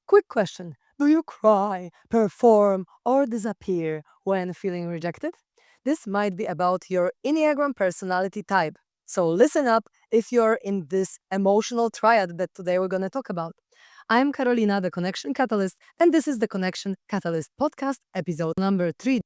Quick question. Do you cry, perform, or disappear when feeling rejected? This might be about your Enneagram personality type. So listen up if you're in this emotional triad that today we're going to talk about. I'm Karolina, the Connection Catalyst, and this is the Connection Catalyst podcast, episode number 3.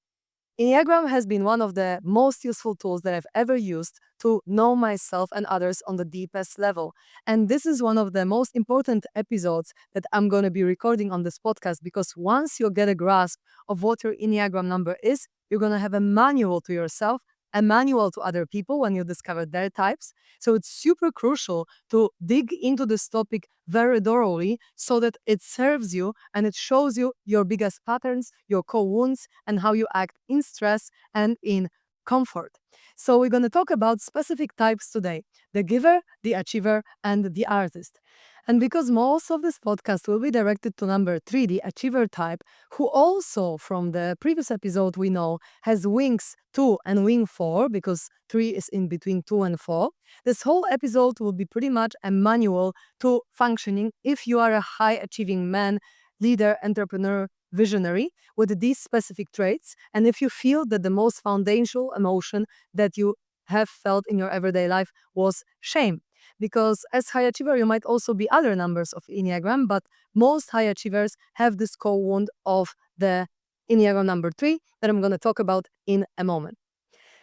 Enneagram has been one of the most useful tools that I've ever used to know myself and others on the deepest level. And this is one of the most important episodes that I'm going to be recording on this podcast because once you get a grasp of what your Enneagram number is, you're going to have a manual to yourself, a manual to other people when you discover their types. So it's super crucial to dig into this topic very thoroughly so that it serves you and it shows you your biggest patterns, your core wounds, and how you act in stress and in comfort. So we're going to talk about specific types today: the giver, the achiever, and the artist. And because most of this podcast will be directed to number 3, the achiever type, who also from the previous episode we know has wings 2 and wing 4, because 3 is in between 2 and 4. This whole episode will be pretty much a manual to functioning if you are a high achieving man, leader, entrepreneur, visionary with these specific traits. And if you feel that the most foundational emotion that you have felt in your everyday life was shame. Because as high achiever, you might also be other numbers of Enneagram, but most high achievers have this core wound of the Enneagram number 3 that I'm going to talk about in a moment.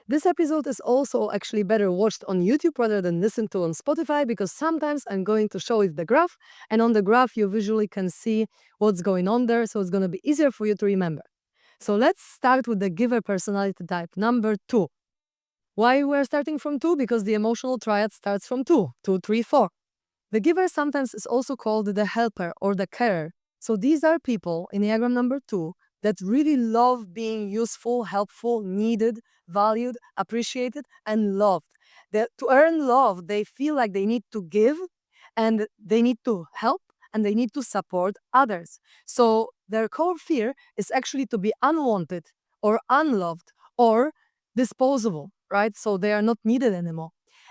This episode is also actually better watched on YouTube rather than listened to on Spotify because sometimes I'm going to show you the graph, and on the graph you visually can see what's going on there, so it's going to be easier for you to remember. So let's start with the giver personality type number 2. Why we're starting from 2? Because the emotional triad starts from 2, 2, 3, 4. The giver sometimes is also called the helper or the carer. So these are people in Enneagram number 2 that really love being useful, helpful, needed, valued, appreciated, and loved. To earn love, they feel like they need to give and they need to help and they need to support others. So their core fear is actually to be unwanted or unloved or disposable, right? So they are not needed anymore.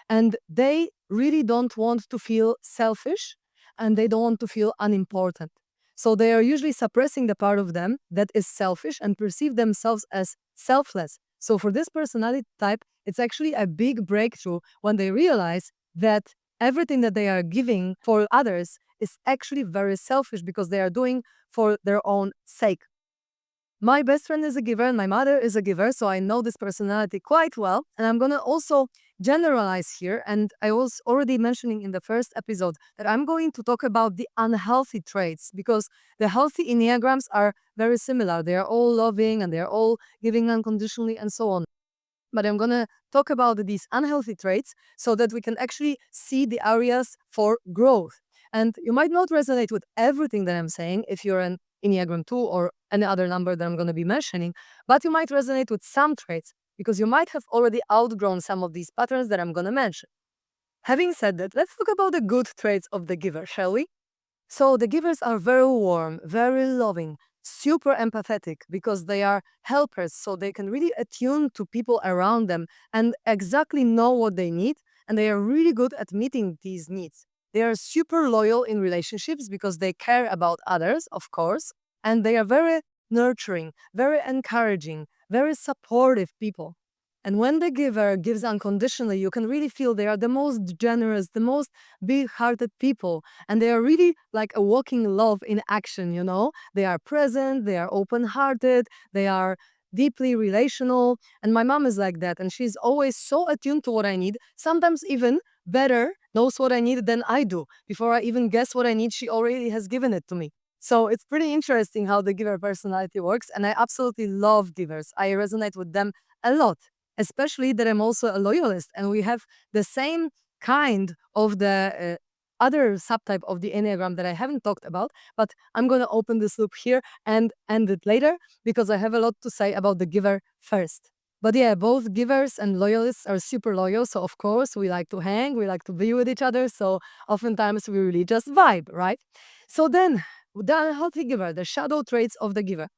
And they really don't want to feel selfish and they don't want to feel unimportant. So they are usually suppressing the part of them that is selfish and perceive themselves as selfless. So for this personality type, it's actually a big breakthrough when they realize that everything that they are giving for others is actually very selfish because they are doing for their own sake. My best friend is a giver and my mother is a giver, so I know this personality quite well. And I'm going to also generalize here. And I was already mentioning in the first episode that I'm going to talk about the unhealthy traits because the healthy Enneagrams are very similar. They are all loving and they're all giving unconditionally and so on. But I'm going to talk about these unhealthy traits so that we can actually see the areas for growth. And you might not resonate with everything that I'm saying if you're an Enneagram 2 or any other number that I'm going to be mentioning, but you might resonate with some traits because you might have already outgrown some of these patterns that I'm going to mention. Having said that, let's talk about the good traits of the giver, shall we? So the givers are very warm, very loving, super empathetic because they are helpers, so they can really attune to people around them and exactly know what they need, and they are really good at meeting these needs. They are super loyal in relationships because they care about others, of course, and they are very nurturing, very encouraging, very supportive people. And when the giver gives unconditionally, you can really feel they are the most generous, the most big-hearted people. And they are really like a walking love in action, you know? They are present, they are open-hearted, they are deeply relational. And my mom is like that. And she's always so attuned to what I need, sometimes even better knows what I need than I do. Before I even guess what I need, she already has given it to me. So it's pretty interesting how the giver personality works. And I absolutely love givers. I resonate with them a lot, especially that I'm also a loyalist and we have the same kind of the other subtype of the Enneagram that I haven't talked about, but I'm going to open this loop here and end it later because I have a lot to say about the giver first. But yeah, both givers and loyalists are super loyal. So of course we like to hang, we like to be with each other. So oftentimes we really just vibe, right? So then the unhealthy giver, the shadow traits of the giver,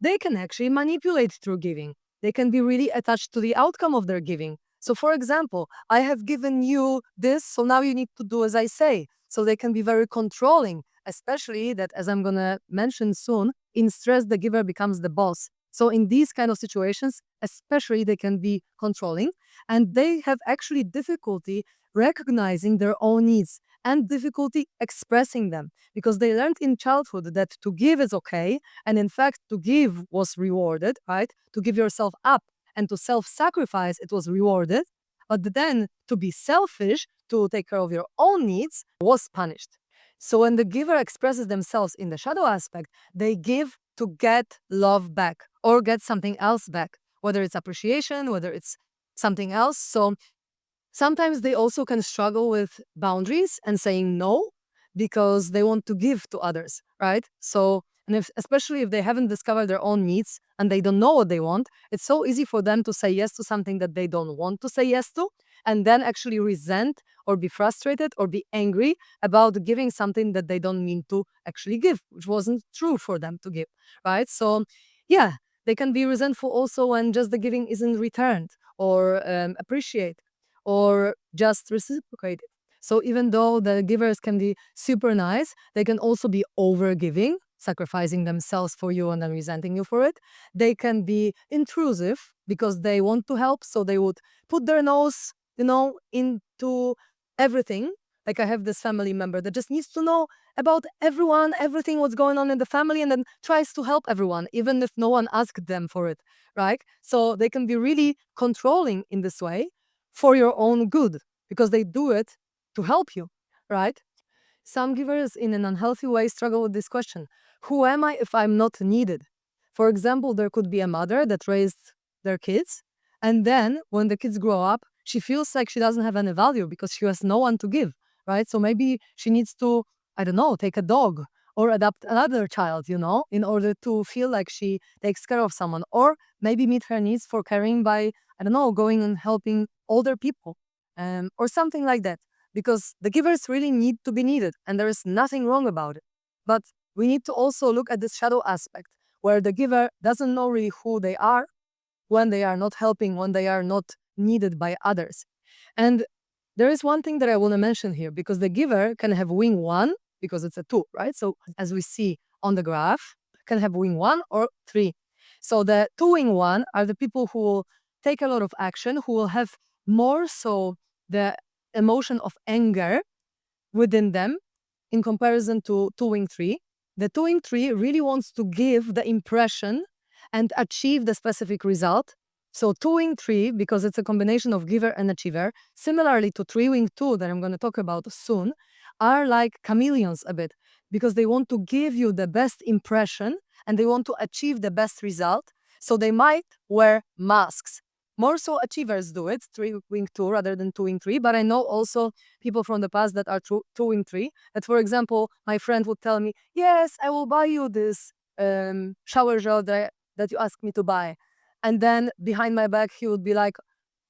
they can actually manipulate through giving. They can be really attached to the outcome of their giving. So, for example, I have given you this, so now you need to do as I say. So they can be very controlling especially that, as I'm going to mention soon, in stress, the giver becomes the boss. So in these kind of situations, especially, they can be controlling, and they have actually difficulty recognizing their own needs and difficulty expressing them, because they learned in childhood that to give is okay, and in fact to give was rewarded, right? To give yourself up and to self-sacrifice, it was rewarded. But then to be selfish, to take care of your own needs, was punished. So when the giver expresses themselves in the shadow aspect, they give to get love back or get something else back, whether it's appreciation, whether it's something else. So sometimes they also can struggle with boundaries and saying no because they want to give to others, right? So, and if, especially if they haven't discovered their own needs and they don't know what they want, it's so easy for them to say yes to something that they don't want to say yes to, and then actually resent or be frustrated or be angry about giving something that they don't mean to actually give, which wasn't true for them to give, right? So, yeah, they can be resentful also when just the giving isn't returned or appreciated or just reciprocated. So even though the givers can be super nice, they can also be over giving, sacrificing themselves for you and then resenting you for it. They can be intrusive because they want to help, so they would put their nose, into everything. Like I have this family member that just needs to know about everyone, everything what's going on in the family, and then tries to help everyone, even if no one asked them for it, right? So they can be really controlling in this way for your own good because they do it to help you, right? Some givers in an unhealthy way struggle with this question: who am I if I'm not needed? For example, there could be a mother that raised their kids, and then when the kids grow up, she feels like she doesn't have any value because she has no one to give, right? So maybe she needs to, I don't know, take a dog or adopt another child, in order to feel like she takes care of someone, or maybe meet her needs for caring by, I don't know, going and helping older people, or something like that, because the givers really need to be needed and there is nothing wrong about it. But we need to also look at this shadow aspect where the giver doesn't know really who they are when they are not helping, when they are not needed by others. And there is one thing that I want to mention here, because the giver can have wing one because it's a two, right? So as we see on the graph, can have wing one or three. So the two wing one are the people who will take a lot of action, who will have more so the emotion of anger within them in comparison to wing three. The wing three really wants to give the impression and achieve the specific result. So wing three, because it's a combination of giver and achiever, similarly to wing two that I'm going to talk about soon, are like chameleons a bit, because they want to give you the best impression and they want to achieve the best result. So they might wear masks. More so achievers do it, wing two rather than wing three. But I know also people from the past that are wing three. That, for example, my friend would tell me, "Yes, I will buy you this shower gel that you asked me to buy," and then behind my back he would be like,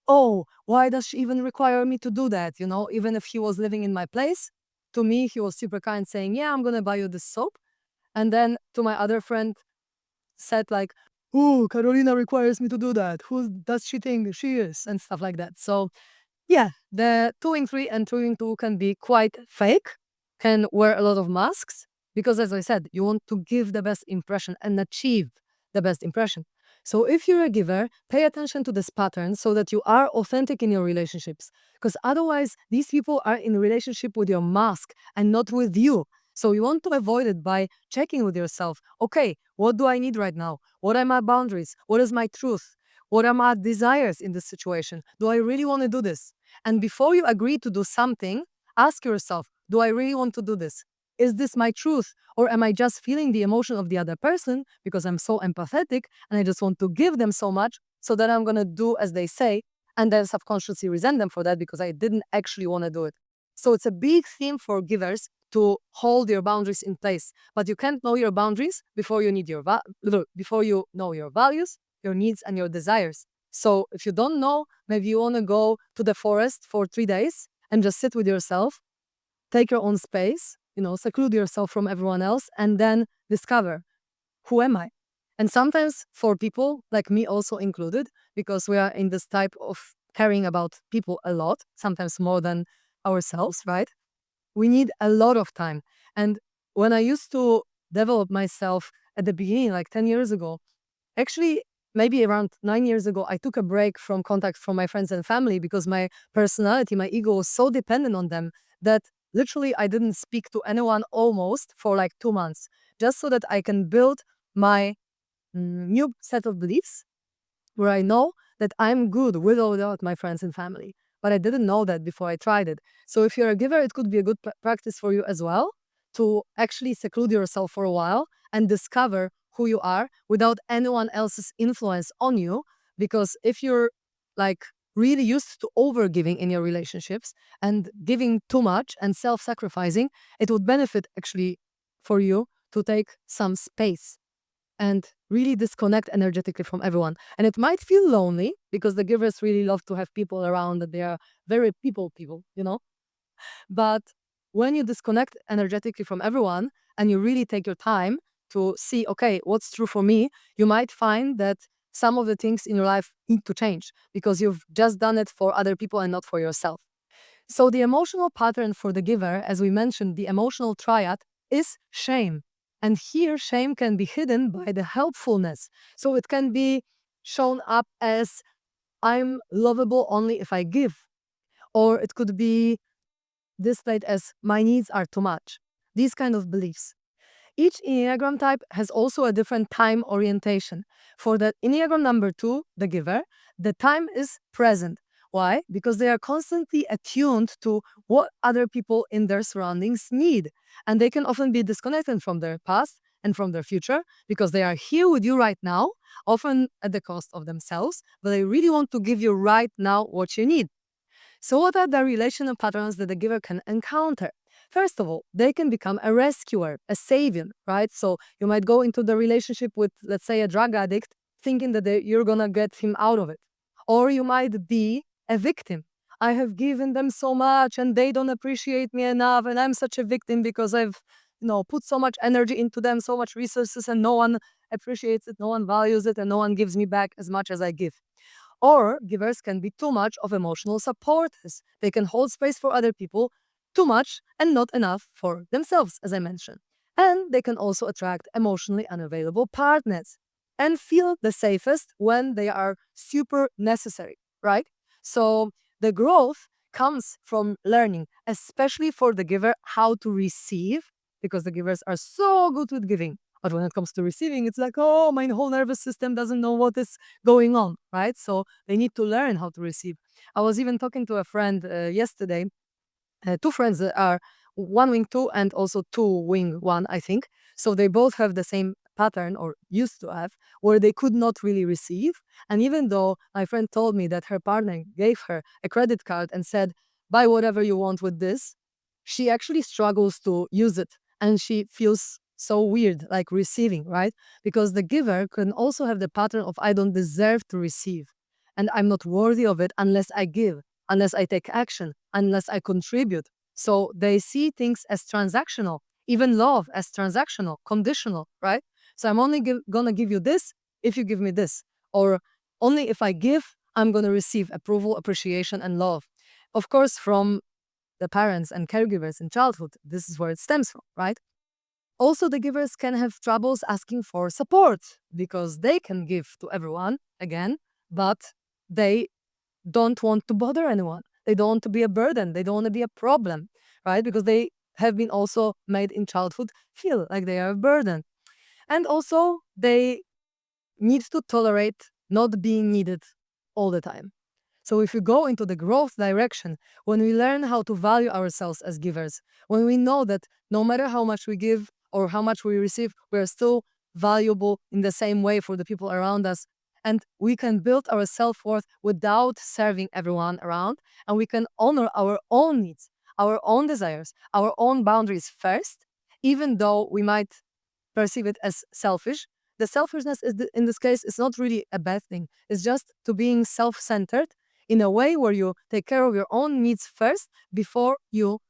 "Oh, why does she even require me to do that?" Even if he was living in my place, to me he was super kind, saying, "Yeah, I'm gonna buy you this soap," and then to my other friend said like, "Oh, Karolina requires me to do that. Who does she think she is?" and stuff like that. So yeah, the wing three and wing two can be quite fake, can wear a lot of masks, because as I said, you want to give the best impression and achieve the best impression. So if you're a giver, pay attention to this pattern so that you are authentic in your relationships, because otherwise these people are in relationship with your mask and not with you. So you want to avoid it by checking with yourself. Okay, what do I need right now? What are my boundaries? What is my truth? What are my desires in this situation? Do I really want to do this? And before you agree to do something, ask yourself, do I really want to do this? Is this my truth? Or am I just feeling the emotion of the other person because I'm so empathetic and I just want to give them so much so that I'm going to do as they say and then subconsciously resent them for that because I didn't actually want to do it? So it's a big theme for givers to hold your boundaries in place. But you can't know your boundaries before you need before you know your values, your needs, and your desires. So if you don't know, maybe you want to go to the forest for 3 days and just sit with yourself, take your own space, seclude yourself from everyone else, and then discover, who am I? And sometimes for people like me also included, because we are in this type of caring about people a lot, sometimes more than ourselves, right? We need a lot of time. And when I used to develop myself at the beginning, like 10 years ago, actually, maybe around 9 years ago, I took a break from contact from my friends and family because my personality, my ego was so dependent on them that literally I didn't speak to anyone almost for like 2 months, just so that I can build my new set of beliefs where I know that I'm good with or without my friends and family. But I didn't know that before I tried it. So if you're a giver, it could be a good practice for you as well to actually seclude yourself for a while and discover who you are without anyone else's influence on you. Because if you're like really used to over giving in your relationships and giving too much and self sacrificing, it would benefit actually for you to take some space and really disconnect energetically from everyone. And it might feel lonely because the givers really love to have people around, that they are very people. But when you disconnect energetically from everyone and you really take your time to see, okay, what's true for me, you might find that some of the things in your life need to change because you've just done it for other people and not for yourself. So, the emotional pattern for the giver, as we mentioned, the emotional triad, is shame. And here, shame can be hidden by the helpfulness. So, it can be shown up as I'm lovable only if I give, or it could be displayed as my needs are too much. These kind of beliefs. Each Enneagram type has also a different time orientation. For the Enneagram number 2, the giver, the time is present. Why? Because they are constantly attuned to what other people in their surroundings need. And they can often be disconnected from their past and from their future because they are here with you right now, often at the cost of themselves, but they really want to give you right now what you need. So, what are the relational patterns that the giver can encounter? First of all, they can become a rescuer, a savior, right? So, you might go into the relationship with, let's say, a drug addict, thinking that you're gonna get him out of it. Or you might be a victim. I have given them so much and they don't appreciate me enough, and I'm such a victim because I've put so much energy into them, so much resources, and no one appreciates it, no one values it, and no one gives me back as much as I give. Or givers can be too much of emotional supporters. They can hold space for other people too much and not enough for themselves, as I mentioned. And they can also attract emotionally unavailable partners and feel the safest when they are super necessary, right? So the growth comes from learning, especially for the giver, how to receive, because the givers are so good with giving. But when it comes to receiving, it's like, oh, my whole nervous system doesn't know what is going on, right? So they need to learn how to receive. I was even talking to a friend yesterday, two friends that are one wing two and also two wing one, I think. So they both have the same pattern or used to have where they could not really receive. And even though my friend told me that her partner gave her a credit card and said, buy whatever you want with this, she actually struggles to use it. And she feels so weird, like receiving, right? Because the giver can also have the pattern of I don't deserve to receive. And I'm not worthy of it unless I give, unless I take action, unless I contribute. So they see things as transactional, even love as transactional, conditional, right? So I'm only gonna give you this if you give me this. Or only if I give, I'm gonna receive approval, appreciation, and love. Of course, from the parents and caregivers in childhood, this is where it stems from, right? Also, the givers can have troubles asking for support because they can give to everyone, again, but they don't want to bother anyone. They don't want to be a burden. They don't want to be a problem, right? Because they have been also made in childhood feel like they are a burden. And also, they need to tolerate not being needed all the time. So, if we go into the growth direction, when we learn how to value ourselves as givers, when we know that no matter how much we give or how much we receive, we are still valuable in the same way for the people around us, and we can build our self worth without serving everyone around, and we can honor our own needs, our own desires, our own boundaries first, even though we might perceive it as selfish. The selfishness is in this case is not really a bad thing. It's just to being self-centered in a way where you take care of your own needs first before you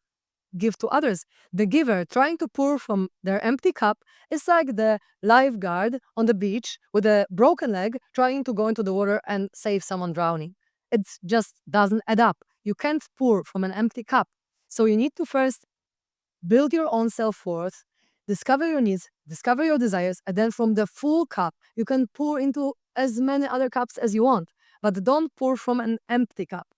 give to others. The giver trying to pour from their empty cup is like the lifeguard on the beach with a broken leg trying to go into the water and save someone drowning. It just doesn't add up. You can't pour from an empty cup. So you need to first build your own self worth, discover your needs, discover your desires, and then from the full cup, you can pour into as many other cups as you want, but don't pour from an empty cup.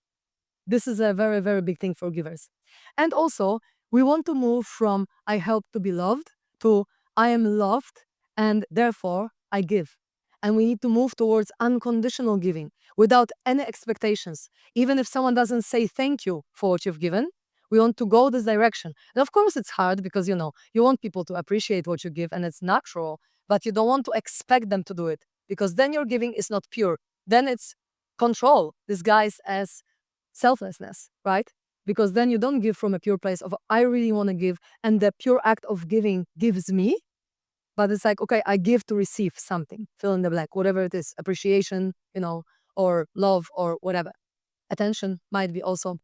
This is a very, very big thing for givers. And also, we want to move from I help to be loved to I am loved and therefore I give. And we need to move towards unconditional giving without any expectations. Even if someone doesn't say thank you for what you've given, we want to go this direction. And of course, it's hard because you want people to appreciate what you give and it's natural, but you don't want to expect them to do it because then your giving is not pure. Then it's control disguised as selflessness, right? Because then you don't give from a pure place of I really want to give, and the pure act of giving gives me. But it's like, okay, I give to receive something, fill in the blank, whatever it is, appreciation, or love or whatever. Attention might be also.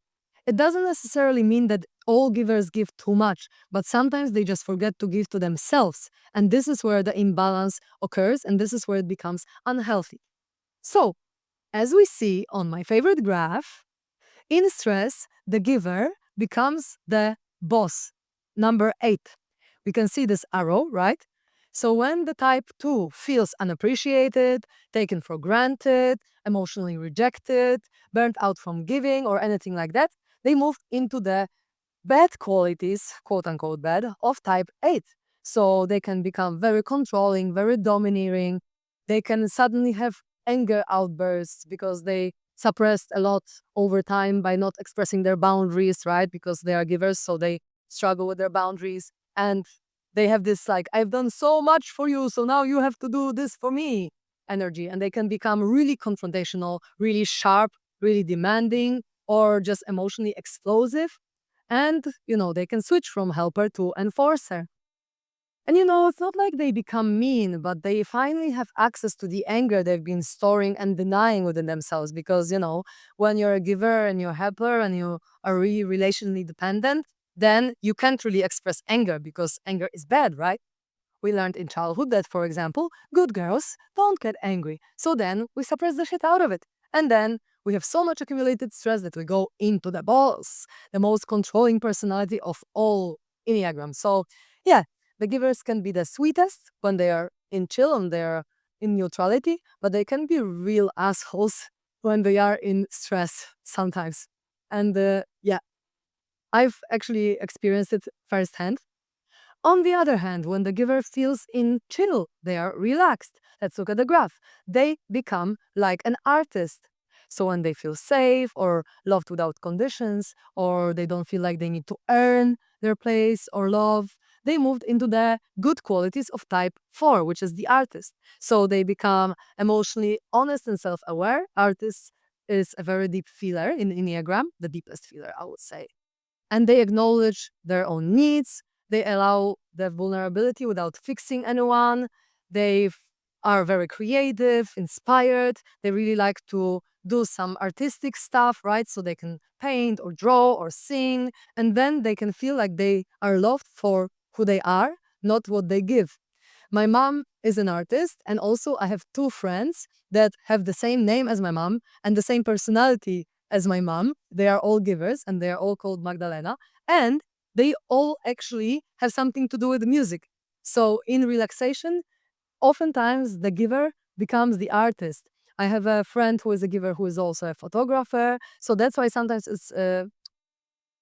It doesn't necessarily mean that all givers give too much, but sometimes they just forget to give to themselves. And this is where the imbalance occurs, and this is where it becomes unhealthy. So, as we see on my favorite graph, in stress, the giver becomes the boss. Number 8. We can see this arrow, right? So when the type 2 feels unappreciated, taken for granted, emotionally rejected, burnt out from giving, or anything like that, they move into the bad qualities, quote unquote bad, of type 8. So they can become very controlling, very domineering. They can suddenly have anger outbursts because they suppressed a lot over time by not expressing their boundaries, right? Because they are givers, so they struggle with their boundaries. And they have this, like, I've done so much for you, so now you have to do this for me energy. And they can become really confrontational, really sharp, really demanding, or just emotionally explosive. And, they can switch from helper to enforcer. And, it's not like they become mean, but they finally have access to the anger they've been storing and denying within themselves. Because, when you're a giver and you're a helper and you are really relationally dependent, then you can't really express anger because anger is bad, right? We learned in childhood that, for example, good girls don't get angry. So then we suppress the shit out of it. And then we have so much accumulated stress that we go into the boss, the most controlling personality of all Enneagrams. So, yeah, the givers can be the sweetest when they are in chill and they're in neutrality, but they can be real assholes when they are in stress sometimes. And yeah, I've actually experienced it firsthand. On the other hand, when the giver feels in chill, they are relaxed. Let's look at the graph. They become like an artist. So when they feel safe or loved without conditions, or they don't feel like they need to earn their place or love, they moved into the good qualities of type 4, which is the artist. So they become emotionally honest and self aware. Artist is a very deep feeler in Enneagram, the deepest feeler, I would say, and they acknowledge their own needs. They allow the vulnerability without fixing anyone. They are very creative, inspired. They really like to do some artistic stuff, right? So they can paint or draw or sing. And then they can feel like they are loved for who they are, not what they give. My mom is an artist, and also I have two friends that have the same name as my mom and the same personality as my mom. They are all givers and they are all called Magdalena, and they all actually have something to do with music. So in relaxation, oftentimes the giver becomes the artist. I have a friend who is a giver who is also a photographer. So that's why sometimes it's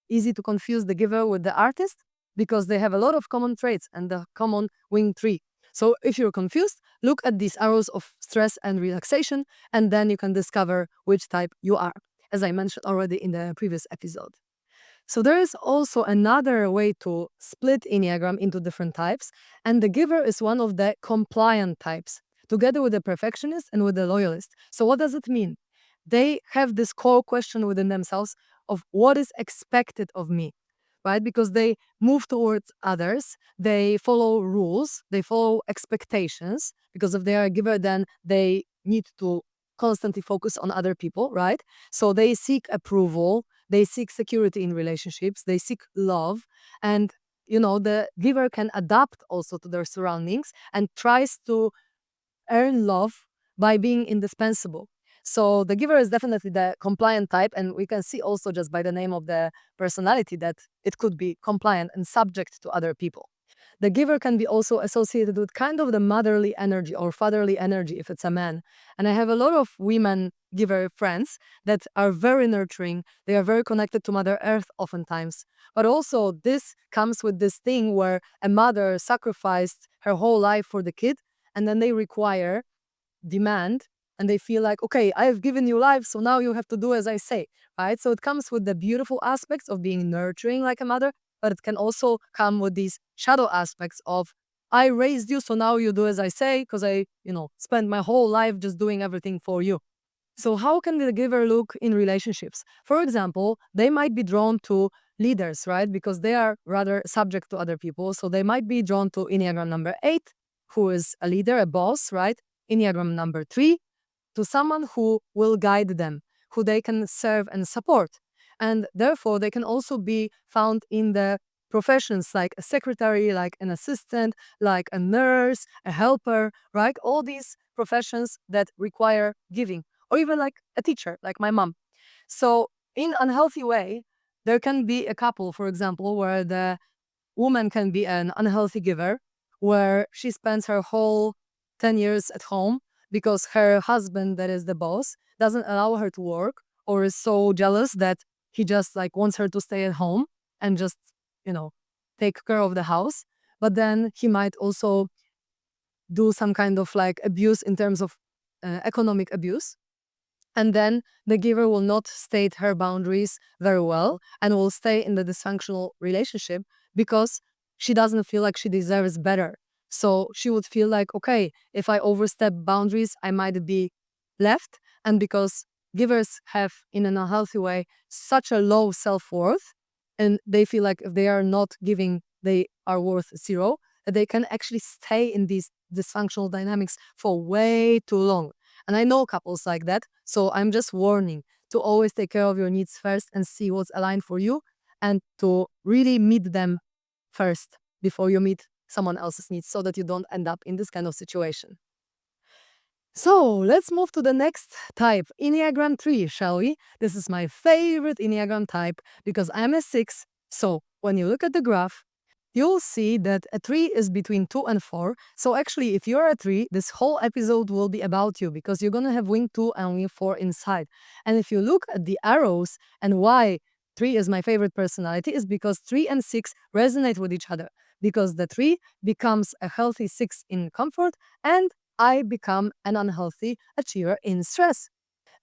easy to confuse the giver with the artist because they have a lot of common traits and the common wing tree. So if you're confused, look at these arrows of stress and relaxation, and then you can discover which type you are, as I mentioned already in the previous episode. So there is also another way to split Enneagram into different types, and the giver is one of the compliant types, together with the perfectionist and with the loyalist. So what does it mean? They have this core question within themselves of what is expected of me, right? Because they move towards others, they follow rules, they follow expectations, because if they are a giver, then they need to constantly focus on other people, right? So they seek approval, they seek security in relationships, they seek love, and the giver can adapt also to their surroundings and tries to earn love by being indispensable. So the giver is definitely the compliant type, and we can see also just by the name of the personality that it could be compliant and subject to other people. The giver can be also associated with kind of the motherly energy or fatherly energy if it's a man. And I have a lot of women giver friends that are very nurturing. They are very connected to Mother Earth oftentimes. But also, this comes with this thing where a mother sacrificed her whole life for the kid, and then they require, demand, and they feel like, okay, I have given you life, so now you have to do as I say, right? So it comes with the beautiful aspects of being nurturing like a mother, but it can also come with these shadow aspects of, I raised you, so now you do as I say, because I, spent my whole life just doing everything for you. So, how can the giver look in relationships? For example, they might be drawn to leaders, right? Because they are rather subject to other people. So, they might be drawn to Enneagram number 8, who is a leader, a boss, right? Enneagram number 3, to someone who will guide them, who they can serve and support. And therefore, they can also be found in the professions like a secretary, like an assistant, like a nurse, a helper, right? All these professions that require giving, or even like a teacher, like my mom. So, in unhealthy way, there can be a couple, for example, where the woman can be an unhealthy giver, where she spends her whole 10 years at home because her husband, that is the boss, doesn't allow her to work or is so jealous that he just like wants her to stay at home and just, you know, take care of the house. But then he might also do some kind of like abuse in terms of economic abuse, and then the giver will not state her boundaries very well and will stay in the dysfunctional relationship because she doesn't feel like she deserves better. So she would feel like, okay, if I overstep boundaries, I might be left. And because givers have, in an unhealthy way, such a low self worth, and they feel like if they are not giving, they are worth zero, that they can actually stay in these dysfunctional dynamics for way too long. And I know couples like that. So I'm just warning to always take care of your needs first and see what's aligned for you, and to really meet them first before you meet someone else's needs so that you don't end up in this kind of situation. So let's move to the next type, Enneagram 3, shall we? This is my favorite Enneagram type because I'm a 6. So when you look at the graph, you'll see that a 3 is between 2 and 4. So actually, if you're a 3, this whole episode will be about you because you're going to have wing 2 and wing 4 inside. And if you look at the arrows and why 3 is my favorite personality is because 3 and 6 resonate with each other, because the 3 becomes a healthy 6 in comfort, and I become an unhealthy achiever in stress.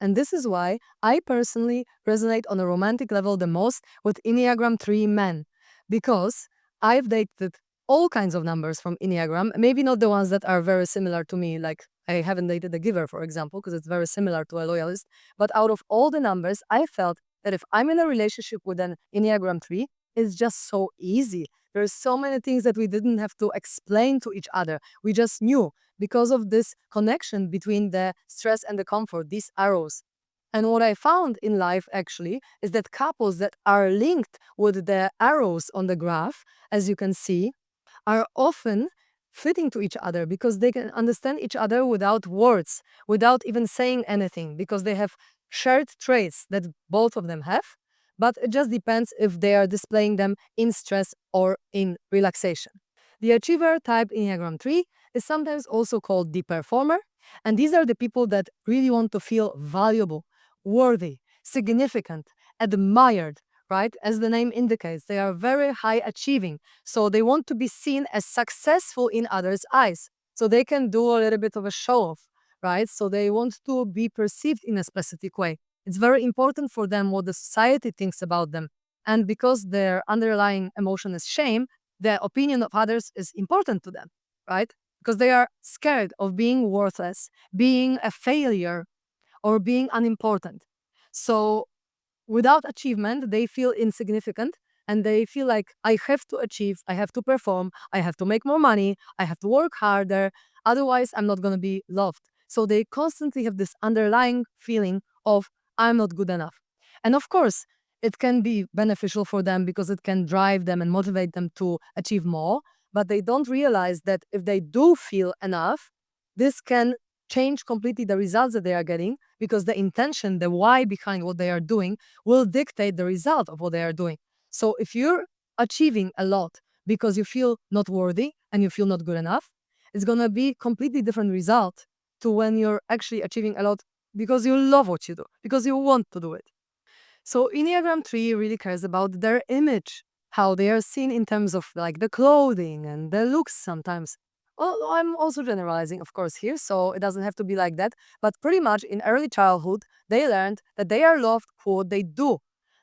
And this is why I personally resonate on a romantic level the most with Enneagram 3 men, because I've dated all kinds of numbers from Enneagram, maybe not the ones that are very similar to me, like I haven't dated a giver, for example, because it's very similar to a loyalist. But out of all the numbers, I felt that if I'm in a relationship with an Enneagram 3, it's just so easy. There's so many things that we didn't have to explain to each other. We just knew because of this connection between the stress and the comfort, these arrows. And what I found in life actually is that couples that are linked with the arrows on the graph, as you can see, are often fitting to each other because they can understand each other without words, without even saying anything, because they have shared traits that both of them have. But it just depends if they are displaying them in stress or in relaxation. The achiever type Enneagram 3 is sometimes also called the performer. And these are the people that really want to feel valuable, worthy, significant, admired, right? As the name indicates, they are very high achieving. So they want to be seen as successful in others' eyes. So they can do a little bit of a show off, right? So they want to be perceived in a specific way. It's very important for them what the society thinks about them. And because their underlying emotion is shame, the opinion of others is important to them, right? Because they are scared of being worthless, being a failure, or being unimportant. So without achievement, they feel insignificant and they feel like I have to achieve, I have to perform, I have to make more money, I have to work harder. Otherwise, I'm not going to be loved. So they constantly have this underlying feeling of I'm not good enough. And of course, it can be beneficial for them because it can drive them and motivate them to achieve more. But they don't realize that if they do feel enough, this can change completely the results that they are getting, because the intention, the why behind what they are doing will dictate the result of what they are doing. So if you're achieving a lot, because you feel not worthy and you feel not good enough, it's gonna be completely different result to when you're actually achieving a lot because you love what you do, because you want to do it. So Enneagram 3 really cares about their image, how they are seen in terms of like the clothing and the looks sometimes. Well, I'm also generalizing, of course, here, so it doesn't have to be like that. But pretty much in early childhood, they learned that they are loved for what they do,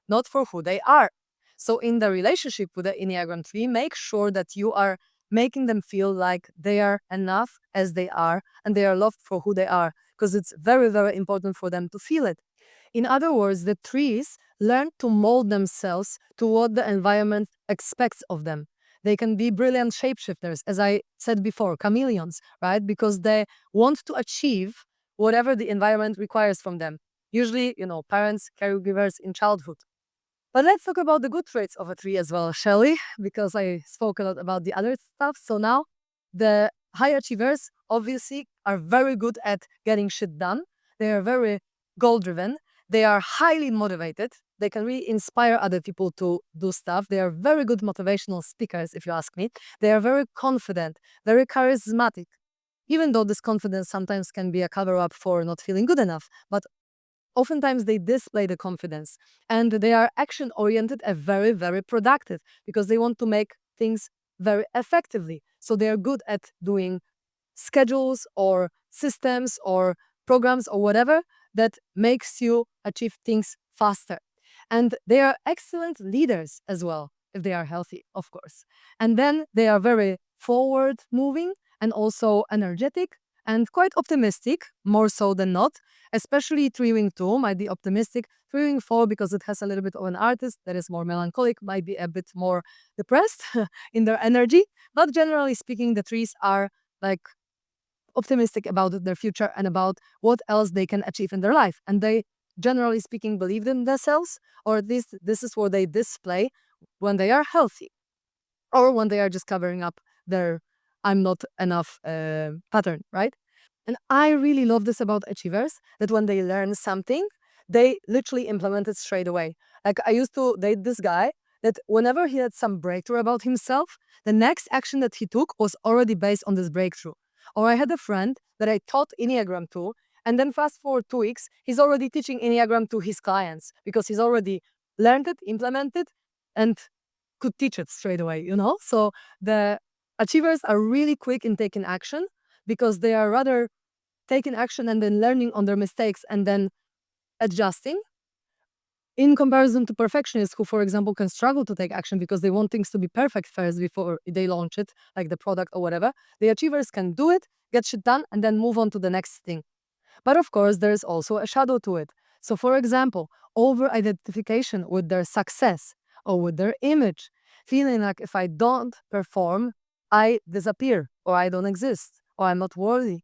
not for who they are. So in the relationship with the Enneagram 3, make sure that you are making them feel like they are enough as they are and they are loved for who they are, because it's very, very important for them to feel it. In other words, the trees learn to mold themselves to what the environment expects of them. They can be brilliant shapeshifters, as I said before, chameleons, right? Because they want to achieve whatever the environment requires from them. Usually, parents, caregivers in childhood. But let's talk about the good traits of a tree as well, shall we? Because I spoke a lot about the other stuff. So now, the high achievers obviously are very good at getting shit done. They are very goal driven. They are highly motivated. They can really inspire other people to do stuff. They are very good motivational speakers, if you ask me. They are very confident, very charismatic. Even though this confidence sometimes can be a cover up for not feeling good enough. But oftentimes they display the confidence and they are action oriented and very, very productive because they want to make things very effectively. So they are good at doing schedules or systems or programs or whatever that makes you achieve things faster. And they are excellent leaders as well, if they are healthy, of course. And then they are very forward moving and also energetic and quite optimistic, more so than not. Especially Three Wing 2 might be optimistic. Three Wing 4, because it has a little bit of an artist that is more melancholic, might be a bit more depressed in their energy. But generally speaking, the trees are like optimistic about their future and about what else they can achieve in their life. And they, generally speaking, believe in themselves, or at least this is what they display when they are healthy or when they are just covering up their I'm not enough pattern, right? And I really love this about achievers that when they learn something, they literally implement it straight away. Like I used to date this guy that whenever he had some breakthrough about himself, the next action that he took was already based on this breakthrough. Or I had a friend that I taught Enneagram to, and then fast forward 2 weeks, he's already teaching Enneagram to his clients because he's already learned it, implemented, and could teach it straight away. So the achievers are really quick in taking action because they are rather taking action and then learning on their mistakes and then adjusting, in comparison to perfectionists who, for example, can struggle to take action because they want things to be perfect first before they launch it, like the product or whatever. The achievers can do it, get shit done, and then move on to the next thing. But of course, there's also a shadow to it. So, for example, over identification with their success or with their image, feeling like if I don't perform, I disappear or I don't exist or I'm not worthy,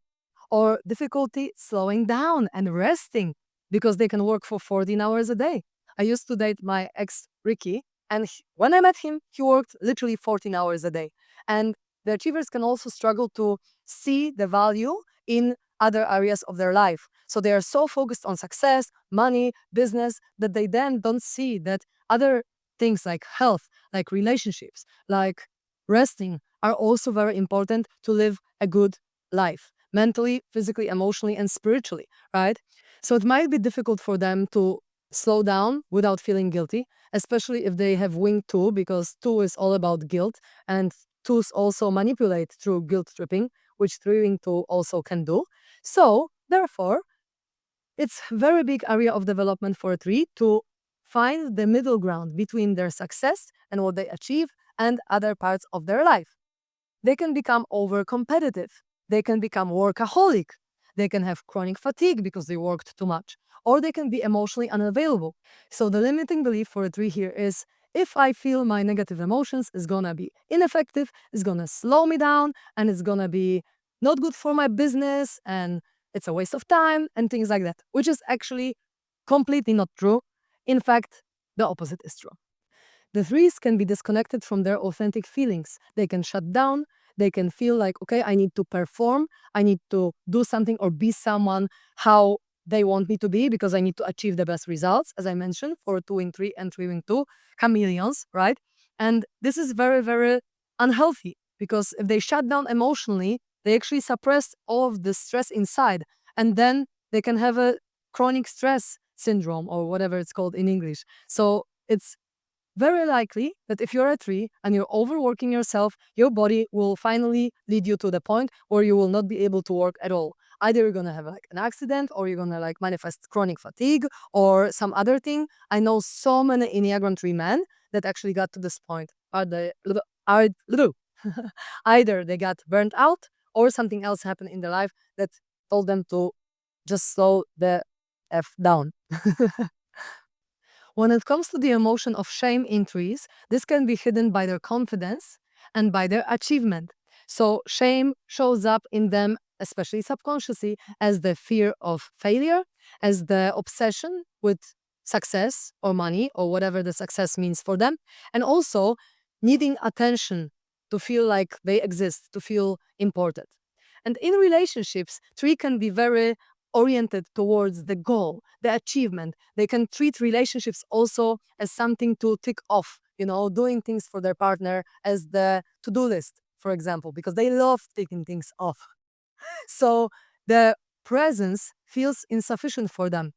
or difficulty slowing down and resting because they can work for 14 hours a day. I used to date my ex, Ricky, and when I met him, he worked literally 14 hours a day. And the achievers can also struggle to see the value in other areas of their life. So they are so focused on success, money, business, that they then don't see that other things like health, like relationships, like resting are also very important to live a good life, mentally, physically, emotionally, and spiritually, right? So it might be difficult for them to slow down without feeling guilty, especially if they have wing 2, because 2 is all about guilt, and 2s also manipulate through guilt tripping, which 3 wing 2 also can do. So, therefore, it's very big area of development for a 3 to find the middle ground between their success and what they achieve and other parts of their life. They can become over competitive. They can become workaholic. They can have chronic fatigue because they worked too much. Or they can be emotionally unavailable. So the limiting belief for a 3 here is if I feel my negative emotions, it's gonna be ineffective, it's gonna slow me down, and it's gonna be not good for my business, and it's a waste of time, and things like that, which is actually completely not true. In fact, the opposite is true. The threes can be disconnected from their authentic feelings. They can shut down. They can feel like, okay, I need to perform. I need to do something or be someone how they want me to be because I need to achieve the best results, as I mentioned, for 2 wing 3 and 3 wing 2, chameleons, right? And this is very, very unhealthy, because if they shut down emotionally, they actually suppress all of the stress inside. And then they can have a chronic stress syndrome or whatever it's called in English. So it's very likely that if you're a 3 and you're overworking yourself, your body will finally lead you to the point where you will not be able to work at all. Either you're gonna have like an accident, or you're gonna like manifest chronic fatigue or some other thing. I know so many Enneagram 3 men that actually got to this point. Are either they got burnt out or something else happened in their life that told them to just slow the F down. When it comes to the emotion of shame in trees, this can be hidden by their confidence and by their achievement. So, shame shows up in them, especially subconsciously, as the fear of failure, as the obsession with success or money or whatever the success means for them, and also needing attention to feel like they exist, to feel important. And in relationships, tree can be very oriented towards the goal, the achievement. They can treat relationships also as something to tick off, doing things for their partner as the to do list, for example, because they love ticking things off. So the presence feels insufficient for them.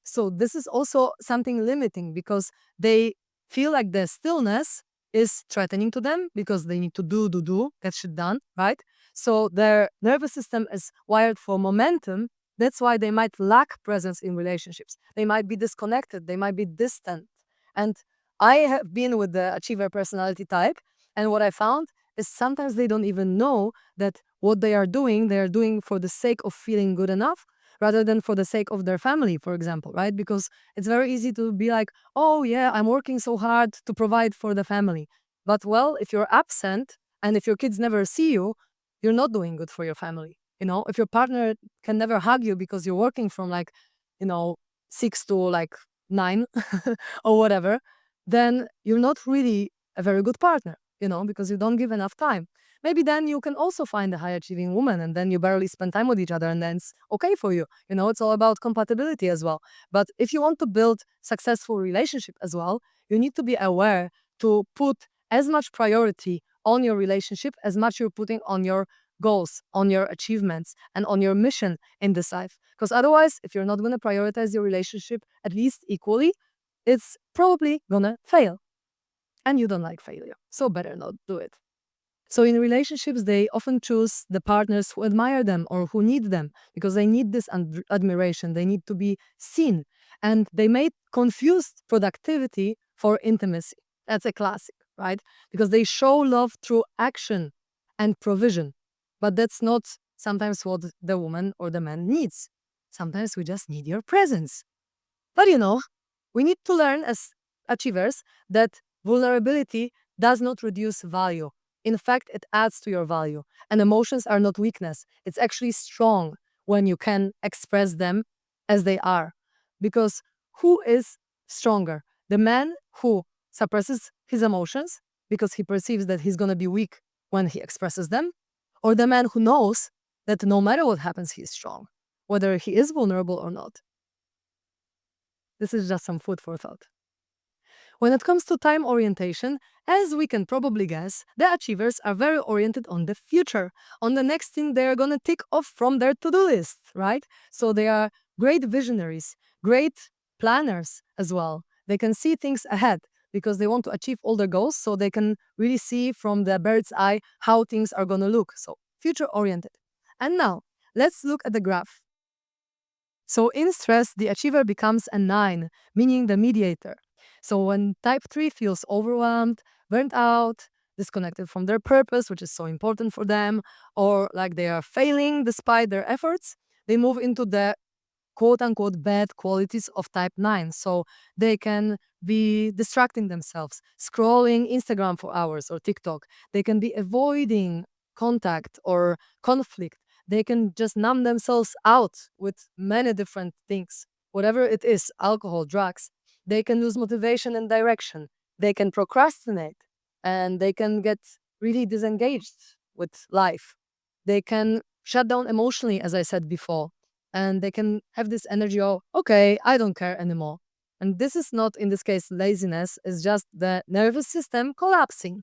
So this is also something limiting because they feel like the stillness is threatening to them because they need to get shit done, right? So their nervous system is wired for momentum. That's why they might lack presence in relationships. They might be disconnected, they might be distant. And I have been with the achiever personality type, and what I found is sometimes they don't even know that what they are doing for the sake of feeling good enough rather than for the sake of their family, for example, right? Because it's very easy to be like, oh, yeah, I'm working so hard to provide for the family. But, well, if you're absent and if your kids never see you, you're not doing good for your family. If your partner can never hug you because you're working from like, you know, 6 to like 9 or whatever, then you're not really a very good partner, because you don't give enough time. Maybe then you can also find a high achieving woman and then you barely spend time with each other and then it's okay for you. It's all about compatibility as well. But if you want to build successful relationship as well, you need to be aware to put as much priority on your relationship as much you're putting on your goals, on your achievements, and on your mission in this life. Because otherwise, if you're not going to prioritize your relationship at least equally, it's probably gonna fail. And you don't like failure. So better not do it. So in relationships, they often choose the partners who admire them or who need them because they need this admiration. They need to be seen. And they may confuse productivity for intimacy. That's a classic, right? Because they show love through action and provision. But that's not sometimes what the woman or the man needs. Sometimes we just need your presence. But we need to learn as achievers that vulnerability does not reduce value. In fact, it adds to your value. And emotions are not weakness. It's actually strong when you can express them as they are. Because who is stronger? The man who suppresses his emotions because he perceives that he's going to be weak when he expresses them, or the man who knows that no matter what happens, he's strong, whether he is vulnerable or not. This is just some food for thought. When it comes to time orientation, as we can probably guess, the achievers are very oriented on the future, on the next thing they're gonna tick off from their to-do list, right? So they are great visionaries, great planners as well. They can see things ahead because they want to achieve all their goals, so they can really see from the bird's eye how things are gonna look. So future oriented. And now, let's look at the graph. So in stress, the achiever becomes a 9, meaning the mediator. So when type 3 feels overwhelmed, burnt out, disconnected from their purpose, which is so important for them, or like they are failing despite their efforts, they move into the quote unquote bad qualities of type 9. So they can be distracting themselves, scrolling Instagram for hours or TikTok. They can be avoiding contact or conflict. They can just numb themselves out with many different things, whatever it is, alcohol, drugs. They can lose motivation and direction. They can procrastinate and they can get really disengaged with life. They can shut down emotionally, as I said before, and they can have this energy of, okay, I don't care anymore. And this is not, in this case, laziness, it's just the nervous system collapsing.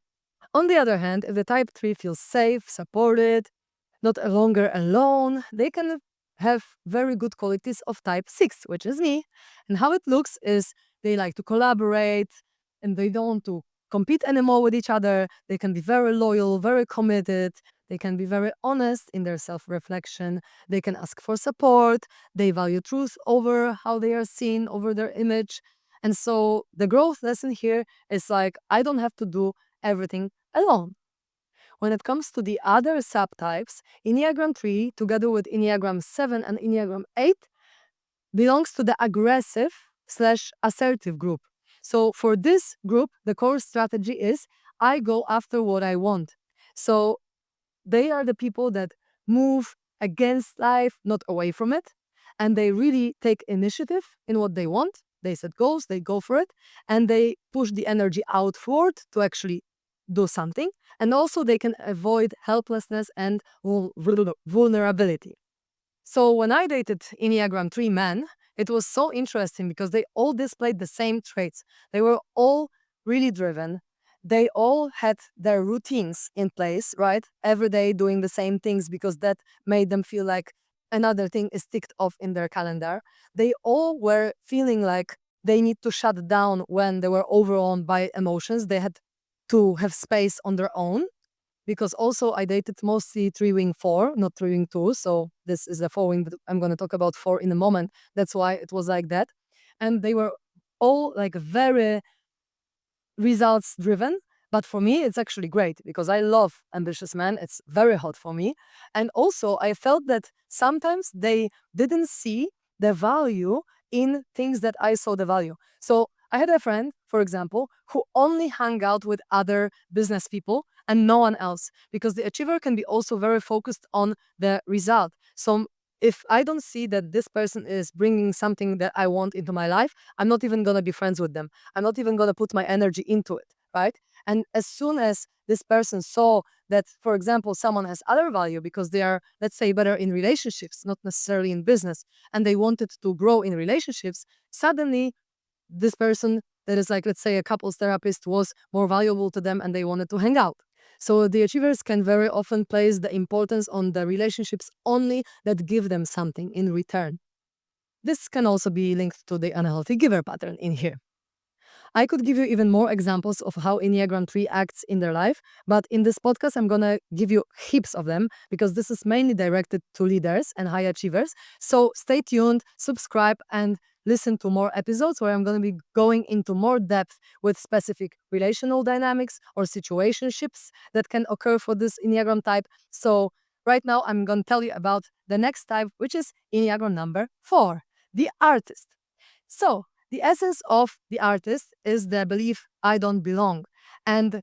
On the other hand, if the type 3 feels safe, supported, not longer alone, they can have very good qualities of type 6, which is me. And how it looks is they like to collaborate and they don't want to compete anymore with each other. They can be very loyal, very committed. They can be very honest in their self reflection. They can ask for support. They value truth over how they are seen, over their image. And so the growth lesson here is like, I don't have to do everything alone. When it comes to the other subtypes, Enneagram 3, together with Enneagram 7 and Enneagram 8, belongs to the aggressive slash assertive group. So for this group, the core strategy is I go after what I want. So they are the people that move against life, not away from it. And they really take initiative in what they want. They set goals, they go for it, and they push the energy outward to actually do something. And also, they can avoid helplessness and vulnerability. So when I dated Enneagram 3 men, it was so interesting because they all displayed the same traits. They were all really driven. They all had their routines in place, right? Every day doing the same things because that made them feel like another thing is ticked off in their calendar. They all were feeling like they need to shut down when they were overwhelmed by emotions. They had to have space on their own because also I dated mostly 3-wing 4, not 3-wing 2. So this is a 4-wing, but I'm going to talk about 4 in a moment. That's why it was like that. And they were all like very results driven. But for me, it's actually great because I love ambitious men. It's very hot for me. And also, I felt that sometimes they didn't see the value in things that I saw the value. So I had a friend, for example, who only hung out with other business people and no one else because the achiever can be also very focused on the result. So if I don't see that this person is bringing something that I want into my life, I'm not even going to be friends with them. I'm not even going to put my energy into it, right? And as soon as this person saw that, for example, someone has other value because they are, let's say, better in relationships, not necessarily in business, and they wanted to grow in relationships, suddenly this person that is like, let's say, a couples therapist was more valuable to them and they wanted to hang out. So the achievers can very often place the importance on the relationships only that give them something in return. This can also be linked to the unhealthy giver pattern in here. I could give you even more examples of how Enneagram 3 acts in their life, but in this podcast, I'm gonna give you heaps of them because this is mainly directed to leaders and high achievers. So stay tuned, subscribe, and listen to more episodes where I'm gonna be going into more depth with specific relational dynamics or situationships that can occur for this Enneagram type. So right now, I'm gonna tell you about the next type, which is Enneagram number 4, the artist. So, the essence of the artist is the belief I don't belong. And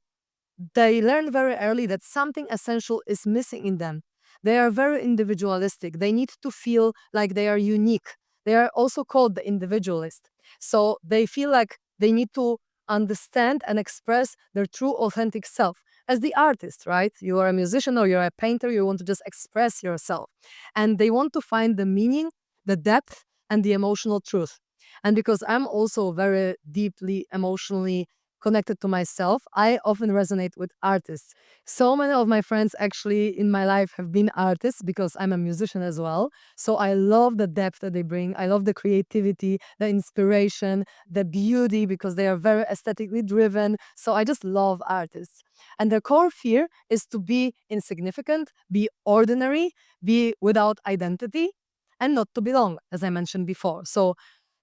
they learn very early that something essential is missing in them. They are very individualistic. They need to feel like they are unique. They are also called the individualist. So they feel like they need to understand and express their true authentic self. As the artist, right? You are a musician or you're a painter, you want to just express yourself. And they want to find the meaning, the depth, and the emotional truth. And because I'm also very deeply emotionally connected to myself, I often resonate with artists. So many of my friends actually in my life have been artists because I'm a musician as well. So I love the depth that they bring. I love the creativity, the inspiration, the beauty because they are very aesthetically driven. So I just love artists. And their core fear is to be insignificant, be ordinary, be without identity, and not to belong, as I mentioned before. So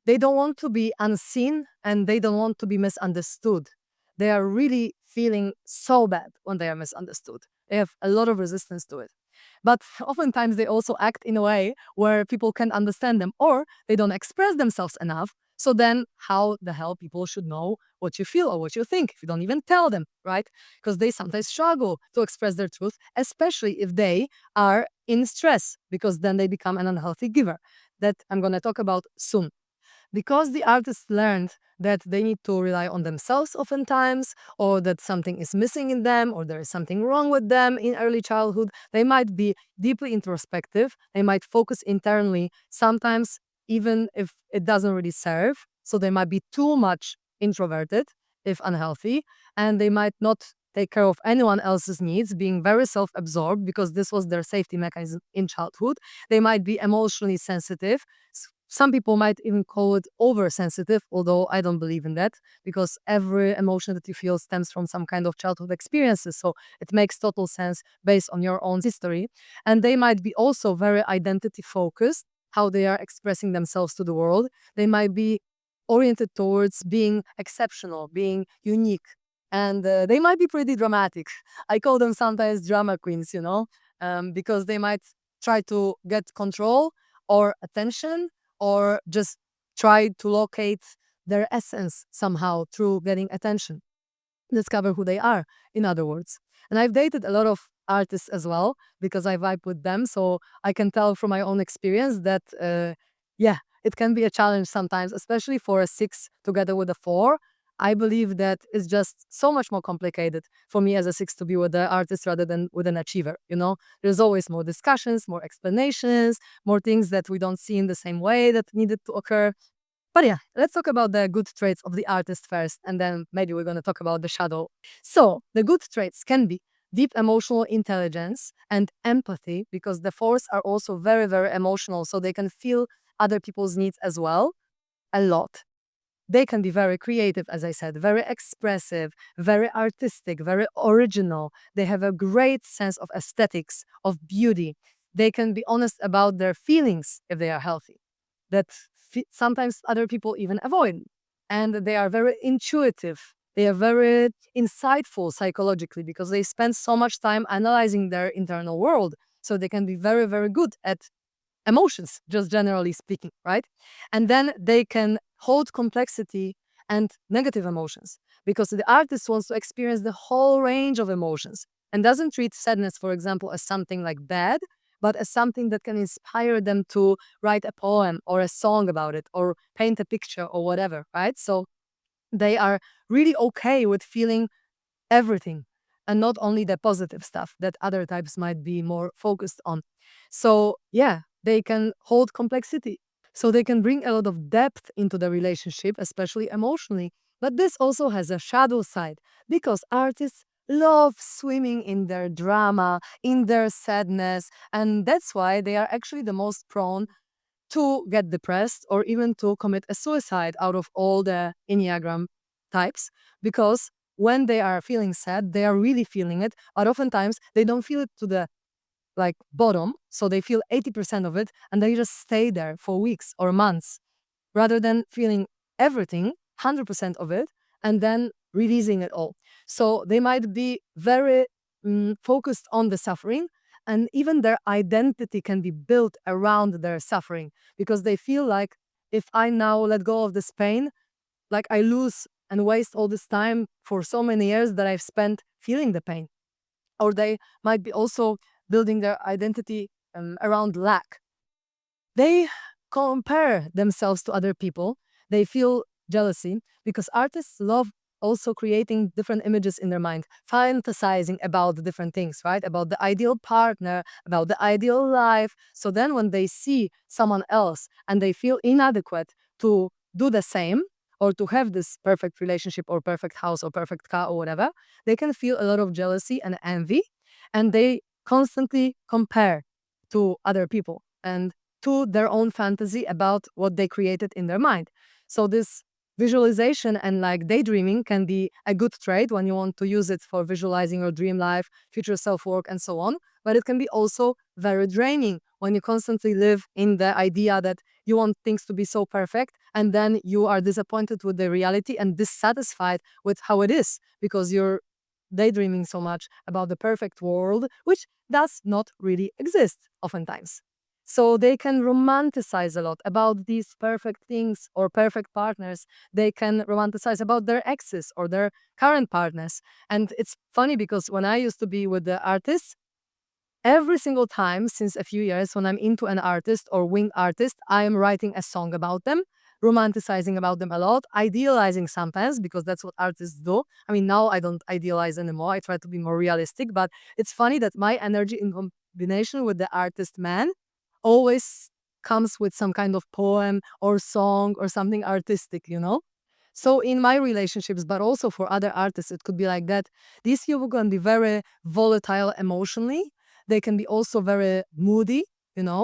they don't want to be unseen and they don't want to be misunderstood. They are really feeling so bad when they are misunderstood. They have a lot of resistance to it. But oftentimes they also act in a way where people can understand them or they don't express themselves enough. So then how the hell people should know what you feel or what you think if you don't even tell them, right? Because they sometimes struggle to express their truth, especially if they are in stress, because then they become an unhealthy giver. That I'm going to talk about soon. Because the artists learned that they need to rely on themselves oftentimes, or that something is missing in them, or there is something wrong with them in early childhood, they might be deeply introspective. They might focus internally, sometimes even if it doesn't really serve. So they might be too much introverted, if unhealthy, and they might not take care of anyone else's needs, being very self-absorbed because this was their safety mechanism in childhood. They might be emotionally sensitive. Some people might even call it oversensitive, although I don't believe in that, because every emotion that you feel stems from some kind of childhood experiences. So it makes total sense based on your own history. And they might be also very identity focused, how they are expressing themselves to the world. They might be oriented towards being exceptional, being unique. And they might be pretty dramatic. I call them sometimes drama queens, because they might try to get control or attention or just try to locate their essence somehow through getting attention, discover who they are, in other words. And I've dated a lot of artists as well because I vibe with them. So I can tell from my own experience that, yeah, it can be a challenge sometimes, especially for a 6 together with a 4. I believe that it's just so much more complicated for me as a 6 to be with the artist rather than with an achiever. There's always more discussions, more explanations, more things that we don't see in the same way that needed to occur. But yeah, let's talk about the good traits of the artist first, and then maybe we're going to talk about the shadow. So, the good traits can be deep emotional intelligence and empathy, because the fours are also very, very emotional, so they can feel other people's needs as well, a lot. They can be very creative, as I said, very expressive, very artistic, very original. They have a great sense of aesthetics, of beauty. They can be honest about their feelings if they are healthy, that sometimes other people even avoid. And they are very intuitive. They are very insightful psychologically because they spend so much time analyzing their internal world. So they can be very, very good at emotions, just generally speaking, right? And then they can hold complexity and negative emotions because the artist wants to experience the whole range of emotions and doesn't treat sadness, for example, as something like bad, but as something that can inspire them to write a poem or a song about it or paint a picture or whatever, right? So they are really okay with feeling everything and not only the positive stuff that other types might be more focused on. So, yeah, they can hold complexity. So, they can bring a lot of depth into the relationship, especially emotionally. But this also has a shadow side because artists love swimming in their drama, in their sadness. And that's why they are actually the most prone to get depressed or even to commit a suicide out of all the Enneagram types, because when they are feeling sad, they are really feeling it, but oftentimes they don't feel it to the bottom, so they feel 80% of it and they just stay there for weeks or months rather than feeling everything, 100% of it, and then releasing it all. So they might be very focused on the suffering, and even their identity can be built around their suffering because they feel like if I now let go of this pain, like I lose and waste all this time for so many years that I've spent feeling the pain. Or they might be also building their identity around lack. They compare themselves to other people. They feel jealousy because artists love also creating different images in their mind, fantasizing about the different things, right? About the ideal partner, about the ideal life. So then when they see someone else and they feel inadequate to do the same or to have this perfect relationship or perfect house or perfect car or whatever, they can feel a lot of jealousy and envy, and they constantly compare to other people and to their own fantasy about what they created in their mind. So this visualization and daydreaming can be a good trait when you want to use it for visualizing your dream life, future self-work, and so on. But it can be also very draining when you constantly live in the idea that you want things to be so perfect and then you are disappointed with the reality and dissatisfied with how it is because you're daydreaming so much about the perfect world, which does not really exist oftentimes. So they can romanticize a lot about these perfect things or perfect partners. They can romanticize about their exes or their current partners. And it's funny because when I used to be with the artists, every single time since a few years when I'm into an artist or wing artist, I am writing a song about them, romanticizing about them a lot, idealizing sometimes because that's what artists do. I mean, now I don't idealize anymore. I try to be more realistic, but it's funny that my energy in combination with the artist man always comes with some kind of poem or song or something artistic. So in my relationships, but also for other artists, it could be like that. These people can be very volatile emotionally. They can be also very moody,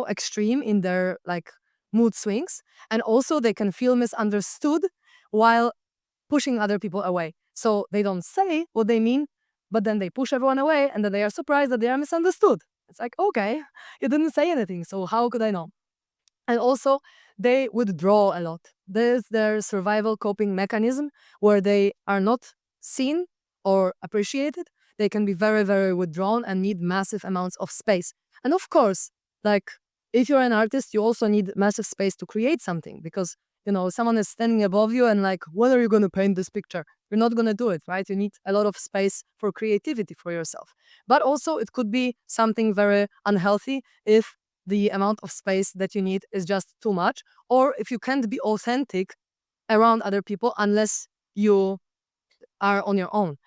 extreme in their like mood swings. And also they can feel misunderstood while pushing other people away. So they don't say what they mean, but then they push everyone away and then they are surprised that they are misunderstood. It's like, okay, you didn't say anything. So how could I know? And also, they withdraw a lot. There's their survival coping mechanism where they are not seen or appreciated. They can be very, very withdrawn and need massive amounts of space. And of course, like if you're an artist, you also need massive space to create something because, someone is standing above you and like, when are you going to paint this picture? You're not going to do it, right? You need a lot of space for creativity for yourself. But also, it could be something very unhealthy if the amount of space that you need is just too much, or if you can't be authentic around other people unless you are on your own,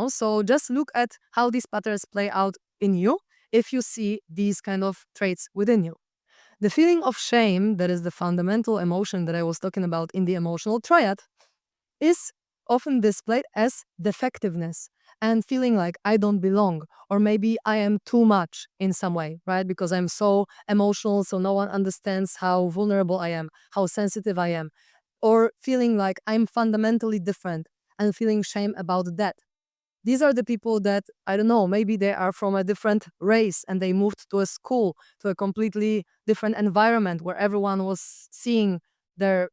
So just look at how these patterns play out in you if you see these kind of traits within you. The feeling of shame, that is the fundamental emotion that I was talking about in the emotional triad, is often displayed as defectiveness and feeling like I don't belong, or maybe I am too much in some way, right? Because I'm so emotional, so no one understands how vulnerable I am, how sensitive I am, or feeling like I'm fundamentally different and feeling shame about that. These are the people that, I don't know, maybe they are from a different race and they moved to a school, to a completely different environment where everyone was seeing their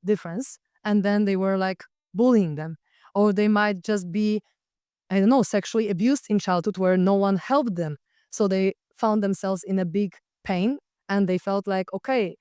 difference and then they were like bullying them, or they might just be, I don't know, sexually abused in childhood where no one helped them, so they found themselves in a big pain and they felt like, okay,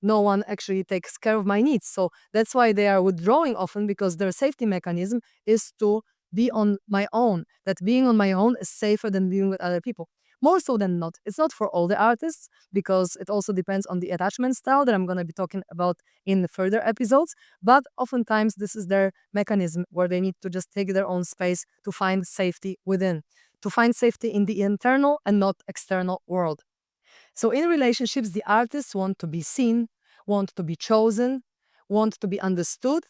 no one actually takes care of my needs. So that's why they are withdrawing often, because their safety mechanism is to be on my own, that being on my own is safer than being with other people. More so than not. It's not for all the artists because it also depends on the attachment style that I'm going to be talking about in the further episodes. But oftentimes, this is their mechanism where they need to just take their own space to find safety within, to find safety in the internal and not external world. So in relationships, the artists want to be seen, want to be chosen, want to be understood,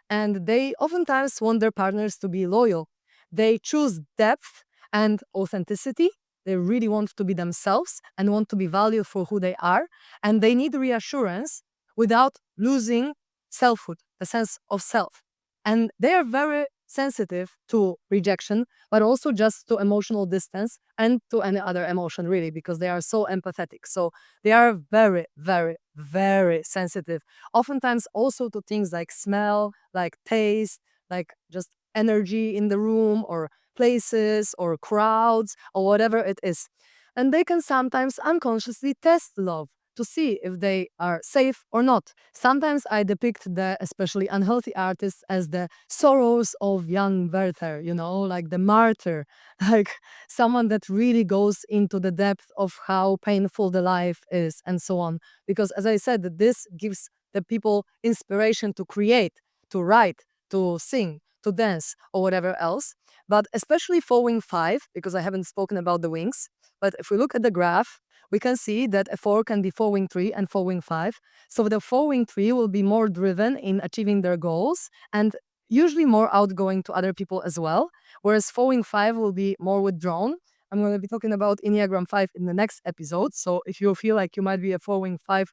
and they oftentimes want their partners to be loyal. They choose depth and authenticity. They really want to be themselves and want to be valued for who they are. And they need reassurance without losing selfhood, the sense of self. And they are very sensitive to rejection, but also just to emotional distance and to any other emotion, really, because they are so empathetic. So they are very, very, very sensitive. Oftentimes, also to things like smell, like taste, like just energy in the room or places or crowds or whatever it is. And they can sometimes unconsciously test love to see if they are safe or not. Sometimes I depict the especially unhealthy artists as the sorrows of young Werther, like the martyr, like someone that really goes into the depth of how painful the life is and so on. Because as I said, this gives the people inspiration to create, to write, to sing, to dance, or whatever else. But especially for wing 5, because I haven't spoken about the wings, but if we look at the graph, we can see that a 4 can be 4 wing 3 and 4 wing 5. So the 4 wing 3 will be more driven in achieving their goals and usually more outgoing to other people as well, whereas 4 wing 5 will be more withdrawn. I'm going to be talking about Enneagram 5 in the next episode. So if you feel like you might be a 4 wing 5,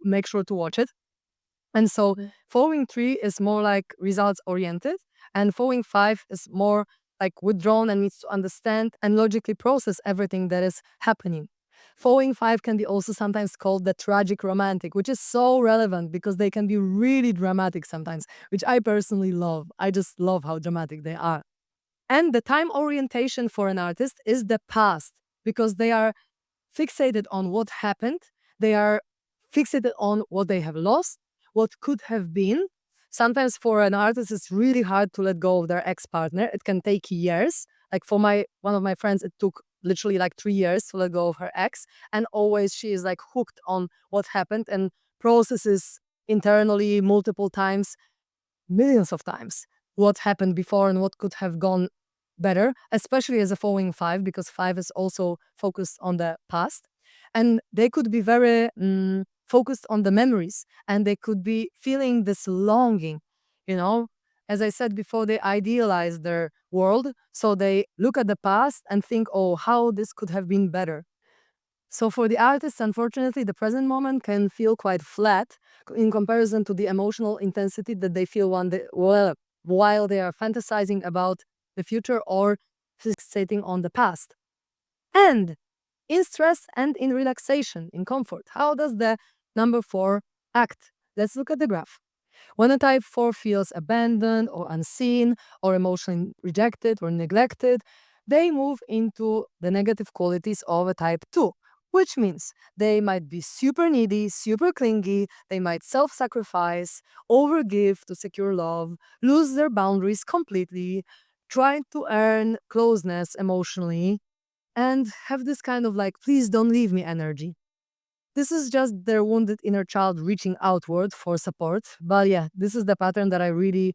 make sure to watch it. And so following 3 is more like results oriented, and following 5 is more like withdrawn and needs to understand and logically process everything that is happening. Following 5 can be also sometimes called the tragic romantic, which is so relevant because they can be really dramatic sometimes, which I personally love. I just love how dramatic they are. And the time orientation for an artist is the past because they are fixated on what happened. They are fixated on what they have lost, what could have been. Sometimes for an artist, it's really hard to let go of their ex-partner. It can take years. Like for one of my friends, it took literally like 3 years to let go of her ex. And always she is like hooked on what happened and processes internally multiple times, millions of times, what happened before and what could have gone better, especially as a following 5, because 5 is also focused on the past. And they could be very focused on the memories and they could be feeling this longing, you know, as I said before, they idealize their world. So they look at the past and think, oh, how this could have been better. So for the artists, unfortunately, the present moment can feel quite flat in comparison to the emotional intensity that they feel while they are fantasizing about the future or fixating on the past. And in stress and in relaxation, in comfort, how does the number 4 act? Let's look at the graph. When a type 4 feels abandoned or unseen or emotionally rejected or neglected, they move into the negative qualities of a type 2, which means they might be super needy, super clingy, they might self sacrifice, overgive to secure love, lose their boundaries completely, trying to earn closeness emotionally, and have this kind of like, please don't leave me energy. This is just their wounded inner child reaching outward for support. But yeah, this is the pattern that I really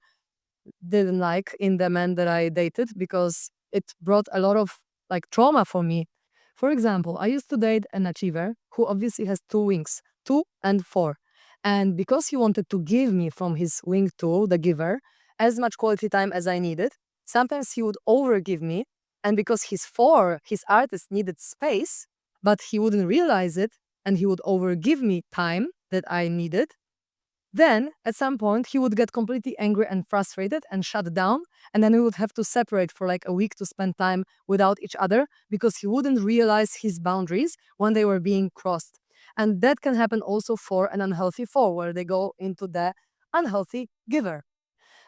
didn't like in the men that I dated because it brought a lot of like trauma for me. For example, I used to date an achiever who obviously has two wings, 2 and 4. And because he wanted to give me from his wing 2, the giver, as much quality time as I needed, sometimes he would overgive me. And because his 4, his artist needed space, but he wouldn't realize it, and he would overgive me time that I needed, then, at some point, he would get completely angry and frustrated and shut down. And then we would have to separate for like a week to spend time without each other because he wouldn't realize his boundaries when they were being crossed. And that can happen also for an unhealthy 4, where they go into the unhealthy giver.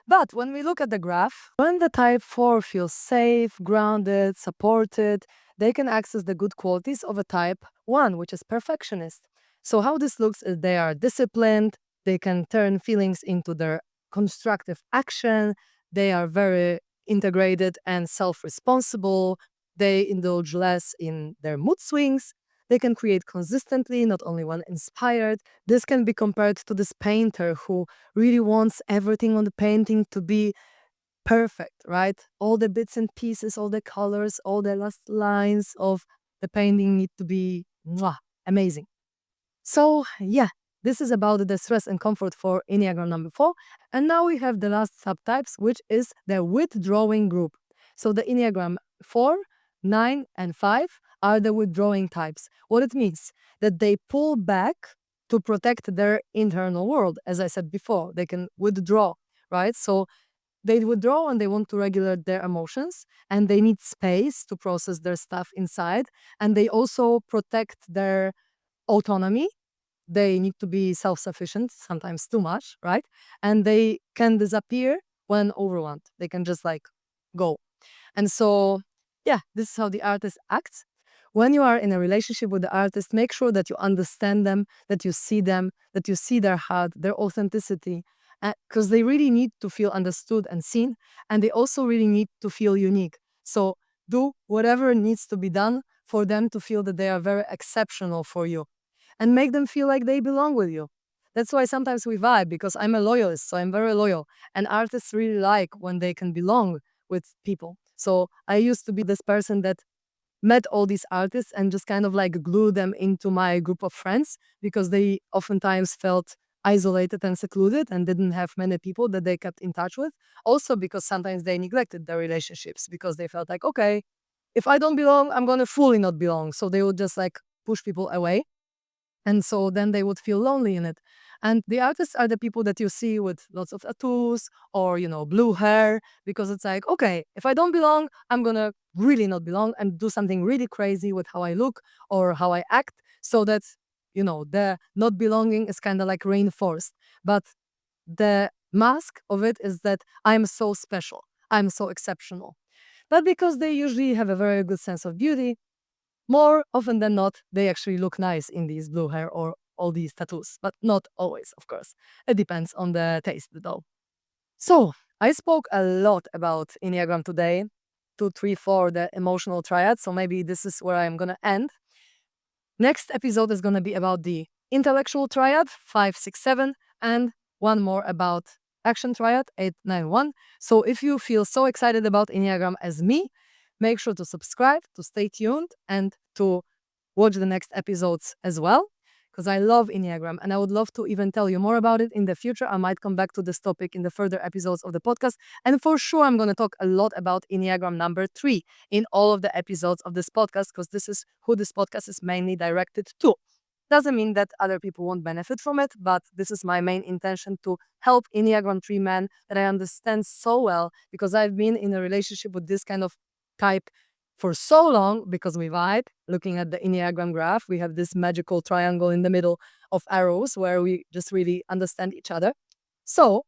But when we look at the graph, when the type 4 feels safe, grounded, supported, they can access the good qualities of a type 1, which is perfectionist. So, how this looks is they are disciplined, they can turn feelings into their constructive action, they are very integrated and self responsible, they indulge less in their mood swings. They can create consistently, not only when inspired. This can be compared to this painter who really wants everything on the painting to be perfect, right? All the bits and pieces, all the colors, all the last lines of the painting need to be amazing. So, yeah, this is about the stress and comfort for Enneagram number 4. And now we have the last subtypes, which is the withdrawing group. So, the Enneagram 4, 9, and 5 are the withdrawing types. What it means that they pull back to protect their internal world. As I said before, they can withdraw, right? So, they withdraw and they want to regulate their emotions and they need space to process their stuff inside. And they also protect their autonomy. They need to be self-sufficient, sometimes too much, right? And they can disappear when overwhelmed. They can just like go. And so, yeah, this is how the artist acts. When you are in a relationship with the artist, make sure that you understand them, that you see their heart, their authenticity, because they really need to feel understood and seen. And they also really need to feel unique. So do whatever needs to be done for them to feel that they are very exceptional for you and make them feel like they belong with you. That's why sometimes we vibe because I'm a loyalist, so I'm very loyal. And artists really like when they can belong with people. So I used to be this person that met all these artists and just kind of like glue them into my group of friends because they oftentimes felt isolated and secluded and didn't have many people that they kept in touch with. Also because sometimes they neglected their relationships because they felt like, okay, if I don't belong, I'm going to fully not belong. So they would just like push people away. And so then they would feel lonely in it. And the artists are the people that you see with lots of tattoos or, blue hair, because it's like, okay, if I don't belong, I'm going to really not belong and do something really crazy with how I look or how I act so that, the not belonging is kind of like reinforced. But the mask of it is that I'm so special, I'm so exceptional. But because they usually have a very good sense of beauty, more often than not, they actually look nice in these blue hair or all these tattoos, but not always, of course. It depends on the taste, though. So, I spoke a lot about Enneagram today, 2, 3, 4, the emotional triad. So, maybe this is where I'm going to end. Next episode is going to be about the intellectual triad, 5, 6, 7, and one more about action triad, 8, 9, 1. So, if you feel so excited about Enneagram as me, make sure to subscribe, to stay tuned, and to watch the next episodes as well. because I love Enneagram and I would love to even tell you more about it in the future. I might come back to this topic in the further episodes of the podcast. And for sure, I'm going to talk a lot about Enneagram number 3 in all of the episodes of this podcast, because this is who this podcast is mainly directed to. Doesn't mean that other people won't benefit from it, but this is my main intention, to help Enneagram 3 men that I understand so well, because I've been in a relationship with this kind of type for so long, because we vibe. Looking at the Enneagram graph, we have this magical triangle in the middle of arrows where we just really understand each other. So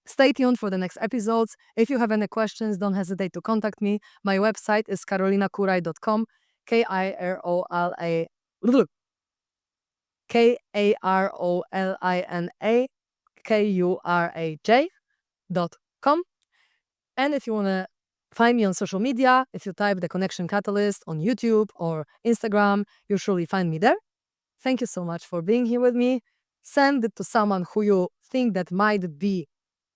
stay tuned for the next episodes. If you have any questions, don't hesitate to contact me. My website is karolinakuraj.com, K-I-R-O-L-A, Karolina Kuraj.com. And if you want to find me on social media, if you type the Connection Catalyst on YouTube or Instagram, you'll surely find me there. Thank you so much for being here with me. Send it to someone who you think that might be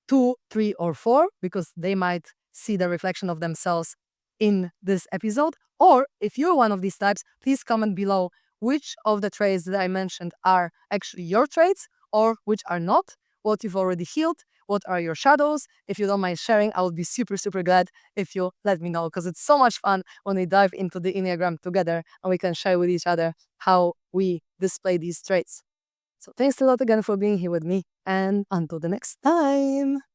2, 3, or 4, because they might see the reflection of themselves in this episode. Or if you're one of these types, please comment below which of the traits that I mentioned are actually your traits or which are not, what you've already healed, what are your shadows. If you don't mind sharing, I would be super, super glad if you let me know, because it's so much fun when we dive into the Enneagram together and we can share with each other how we display these traits. So thanks a lot again for being here with me, and until the next time.